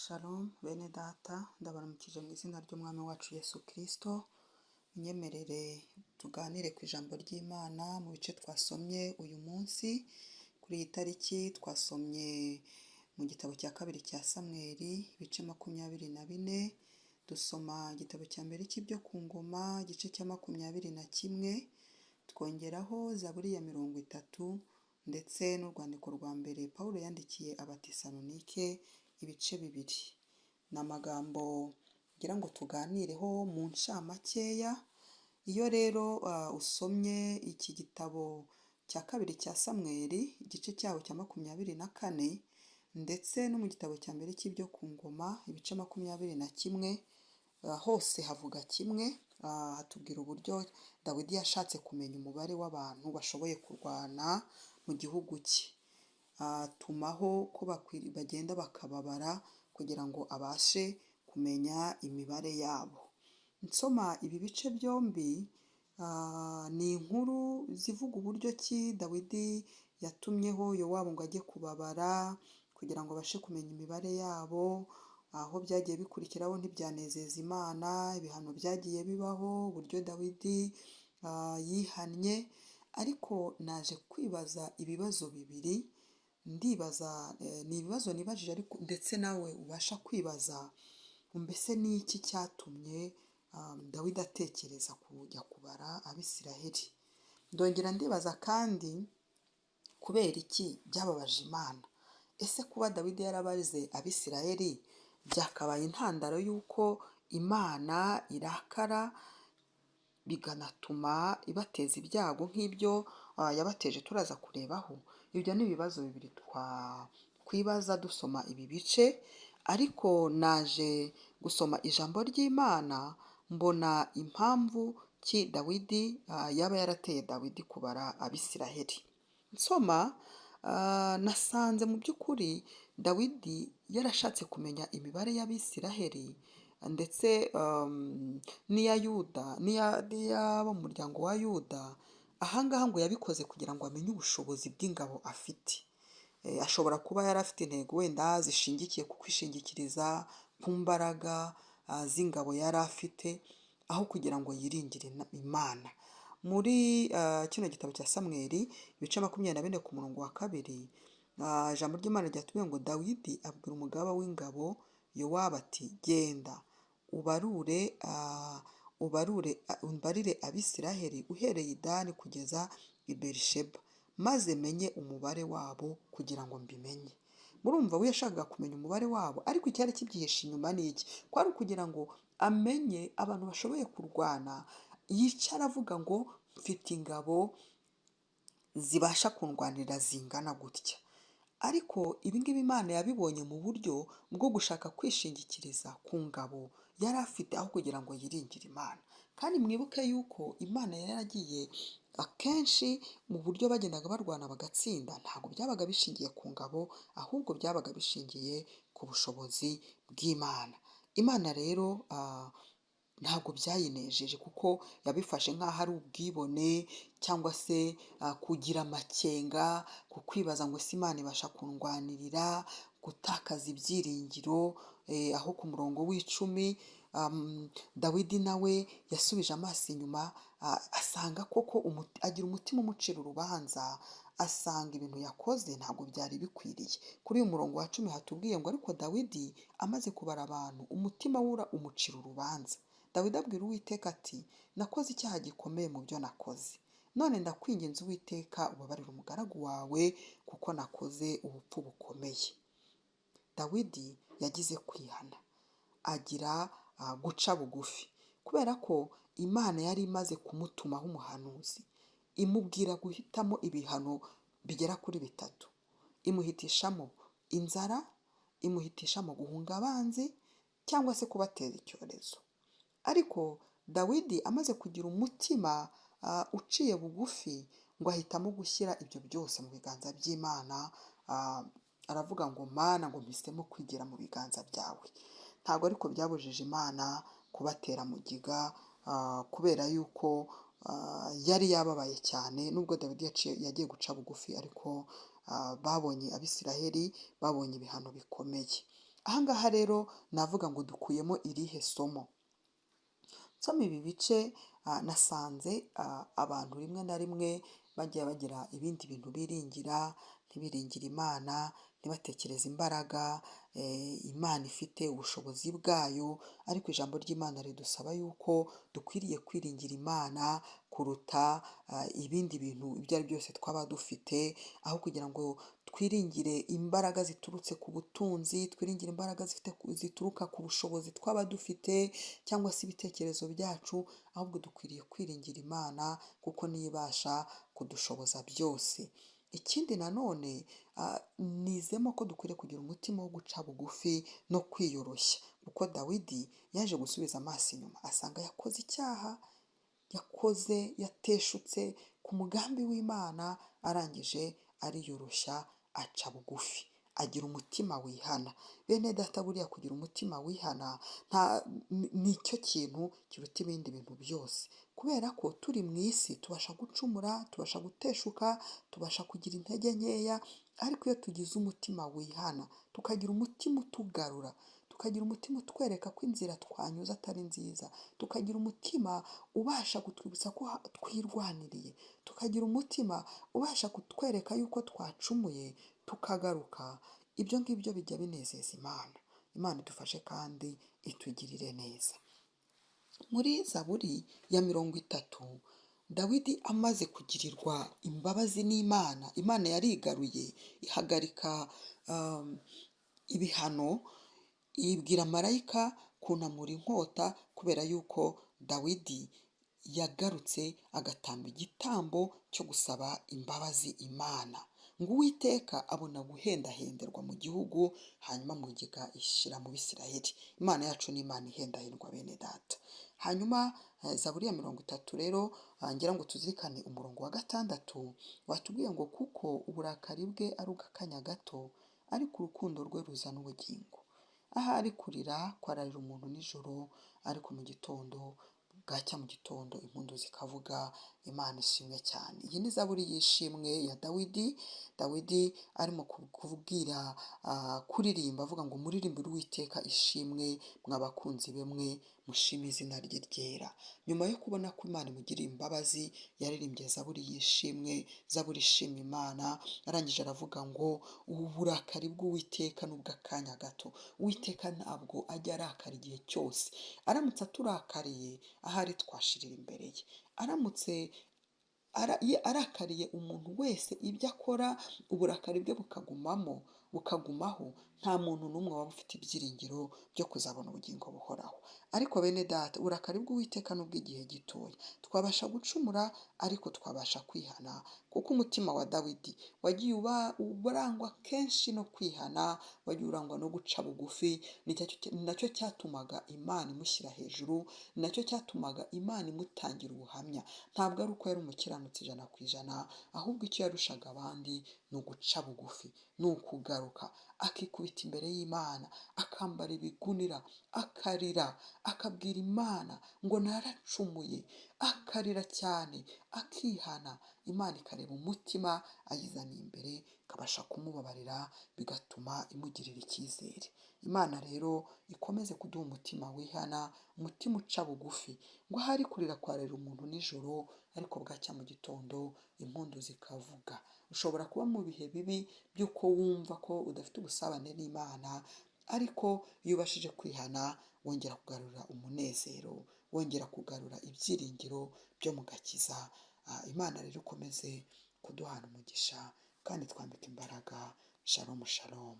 Shalom bene data ndabaramukije mu izina ry'umwami wacu Yesu Kristo. Munyemerere tuganire ku ijambo ry'Imana mu bice twasomye uyu munsi. Kuri iyi tariki twasomye mu gitabo cya kabiri cya Samweli ibice 24, dusoma igitabo cya mbere cy'ibyo ku ngoma igice cya 21, twongeraho Zaburi ya 30 ndetse n'urwandiko rwa mbere Pawulo yandikiye Abatesalonike ibice 2. Ni amagambo ngira ngo tuganireho mu ncamakeya. Iyo rero usomye iki gitabo cya kabiri cya Samweli igice cyaho cya 24 ndetse no mu gitabo cya mbere cy'ibyo ku ngoma ibice 21, hose havuga kimwe. Hatubwira uburyo Dawidi yashatse kumenya umubare w'abantu bashoboye kurwana mu gihugu cye. Tumaho ko bagenda bakababara kugira ngo abashe kumenya imibare yabo. Nsoma ibi bice byombi, ni inkuru zivuga uburyo ki Dawidi yatumyeho Yowabu ngo ajye kubabara kugira ngo abashe kumenya imibare yabo. Aho byagiye bikurikiraho ntibyanezeza Imana, ibihano byagiye bibaho, uburyo Dawidi yihannye. Ariko naje kwibaza ibibazo bibiri. Ndibaza ni ibibazo nibajije ariko ndetse nawe ubasha kwibaza, mbese ni iki cyatumye Dawidi atekereza kujya kubara Abisiraheli. Ndongera ndibaza kandi kubera iki byababaje Imana. Ese kuba Dawidi yarabaze Abisiraheli byakabaye intandaro y'uko Imana irakara biganatuma ibateza ibyago nk'ibyo yabateje turaza kurebaho? Ibyo ni ibibazo bibiri twibaza dusoma ibi bice. Ariko naje gusoma ijambo ry'Imana mbona impamvu ki Dawidi yaba yarateye Dawidi kubara Abisiraheli. Nsoma nasanze mu by'ukuri Dawidi yarashatse kumenya imibare y'Abisiraheli ndetse n'iya Yuda n'iy'abo mu muryango wa Yuda. Ahangaha ngo yabikoze kugira ngo amenye ubushobozi bw'ingabo afite. Ashobora kuba yari afite intego wenda zishingikiye ku kwishingikiriza ku mbaraga z'ingabo yari afite, aho kugira ngo yiringire Imana. Muri kino gitabo cya Samweli ibice 24 ku murongo wa 2, ijambo ry'Imana ryatubwiye ngo Dawidi abwira umugaba w'ingabo Yowabu ati, genda umbarire Abisiraheli uhereye i Dani kugeza i Berisheba, maze menye umubare wabo kugira ngo mbimenye. Murumva we yashakaga kumenya umubare wabo, ariko icyari kibyihishe inyuma ni iki? Kwari ukugira ngo amenye abantu bashoboye kurwana. Yicara avuga ngo mfite ingabo zibasha kundwanira zingana gutya. Ariko ibingibi Imana yabibonye mu buryo bwo gushaka kwishingikiriza ku ngabo yari afite aho kugira ngo yiringire Imana. Kandi mwibuke yuko Imana yaragiye akenshi mu buryo bagendaga barwana bagatsinda, ntabwo byabaga bishingiye ku ngabo, ahubwo byabaga bishingiye ku bushobozi bw'Imana. Imana rero ntabwo byayinejeje kuko yabifashe nk'aho ari ubwibone cyangwa se kugira amakenga, ku kwibaza ngo ese Imana ibasha kundwanirira, gutakaza ibyiringiro. Aho ku murongo w'10 Dawidi nawe yasubije amaso inyuma, asanga koko agira umutima umucira urubanza, asanga ibintu yakoze ntabwo byari bikwiriye. Kuri uyu murongo wa 10 hatubwiye ngo ariko Dawidi amaze kubara abantu umutima we umucira urubanza. Dawidi abwira Uwiteka ati, nakoze icyaha gikomeye mu byo nakoze, none ndakwinginze Uwiteka ubabarire umugaragu wawe kuko nakoze ubupfu bukomeye. Dawidi yagize kwihana, agira guca bugufi, kubera ko Imana yari imaze kumutumaho umuhanuzi imubwira guhitamo ibihano bigera kuri 3. Imuhitishamo inzara, imuhitishamo guhunga abanzi cyangwa se kubatera icyorezo. Ariko Dawidi amaze kugira umutima uciye bugufi, ngo ahitamo gushyira ibyo byose mu biganza by'Imana. Aravuga ngo Mana, ngo mpisemo kwigira mu biganza byawe. Ntabwo ariko byabujije Imana kubatera mugiga, kubera yuko yari yababaye cyane. Nubwo Dawidi yagiye guca bugufi, ariko babonye Abisiraheli babonye ibihano bikomeye. ahangaha rero navuga ngo dukuyemo irihe somo? Nsoma ibi bice nasanze abantu rimwe na rimwe bagiye bagira ibindi bintu biringira, ntibiringire Imana, ntibatekereze imbaraga Imana ifite, ubushobozi bwayo, ariko ijambo ry'Imana ridusaba yuko dukwiriye kwiringira Imana kuruta ibindi bintu ibyo ari byose twaba dufite, aho kugira ngo twiringire imbaraga ziturutse ku butunzi, twiringire imbaraga zituruka ku bushobozi twaba dufite cyangwa se ibitekerezo byacu, ahubwo dukwiriye kwiringira Imana kuko niyo ibasha kudushoboza byose. Ikindi nanone nizemo ko dukwiriye kugira umutima wo guca bugufi no kwiyoroshya, kuko Dawidi yaje gusubiza amaso inyuma asanga yakoze icyaha, yateshutse ku mugambi w'Imana, arangije ariyoroshya aca bugufi, agira umutima wihana. Bene data, buriya kugira umutima wihana nicyo kintu kiruta ibindi bintu byose, kubera ko turi mu isi tubasha gucumura, tubasha guteshuka, tubasha kugira intege nkeya, ariko iyo tugize umutima wihana, tukagira umutima utugarura, tukagira umutima utwereka ko inzira twanyuze atari nziza, tukagira umutima ubasha kutwibutsa ko twirwaniriye, tukagira umutima ubasha kutwereka yuko twacumuye tukagaruka, ibyo ngibyo bijya binezeza Imana. Imana idufashe kandi itugirire neza. Muri Zaburi ya 30, Dawidi amaze kugirirwa imbabazi n'Imana, Imana yarigaruye ihagarika ibihano, ibwira marayika kunamura inkota kubera yuko Dawidi yagarutse agatamba igitambo cyo gusaba imbabazi Imana, ngo Uwiteka abona guhendahenderwa mu gihugu, hanyuma mugiga ishyira mu Bisirayeli. Imana yacu ni Imana ihendahendwa bene data. Hanyuma Zaburi ya 30 rero ngira ngo tuzirikane umurongo wa 6 watubwiye ngo kuko uburakari bwe ari ubw'akanya gato, ariko urukundo rwe ruzana ubugingo. Ahari kurira kwararira umuntu nijoro, ariko mu gitondo bwacya mu gitondo impundu zikavuga. Imana ishimwe cyane. Iyi ni Zaburi y'ishimwe ya Dawidi. Dawidi arimo kubwira kuririmba avuga ngo muririmbire Uwiteka ishimwe mwabakunzi be mwe, mushime izina rye ryera. Nyuma yo kubona ko Imana imugiriye imbabazi, yaririmbye Zaburi y'ishimwe, Zaburi ishima Imana, arangije aravuga ngo uburakari bw'Uwiteka ni ubw'akanya gato. Uwiteka ntabwo ajya arakara igihe cyose, aramutse aturakariye ahari twashirira imbere ye. Aramutse arakariye umuntu wese ibyo akora, uburakari bwe bukagumaho, nta muntu n'umwe waba ufite ibyiringiro byo kuzabona ubugingo buhoraho. Ariko bene data, uburakari bw'Uwiteka ni ubw'igihe gitoya. Twabasha gucumura, ariko twabasha kwihana, kuko umutima wa Dawidi wagiye urangwa kenshi no kwihana, wagiye urangwa no guca bugufi. Ni nacyo cyatumaga Imana imushyira hejuru, ni nacyo cyatumaga Imana imutangira ubuhamya. Ntabwo ari uko yari umukiranutsi 100%, ahubwo icyo yarushaga abandi ni uguca bugufi, ni ukugaruka akikubita imbere y'Imana, akambara ibigunira, akarira, akabwira Imana ngo naracumuye, akarira cyane, akihana. Imana ikareba umutima ayizaniye imbere, ikabasha kumubabarira, bigatuma imugirira icyizere. Imana rero ikomeze kuduha umutima wihana, umutima uca bugufi, ngo ahari kurira kwararira umuntu nijoro, ariko bwacya mu gitondo impundu zikavuga. Ushobora kuba mu bihe bibi by'uko wumva ko udafite ubusabane n'Imana, ariko iyo ubashije kwihana wongera kugarura umunezero, wongera kugarura ibyiringiro byo mu gakiza. Imana rero ikomeze kuduhana umugisha kandi twambika imbaraga. Shalom shalom.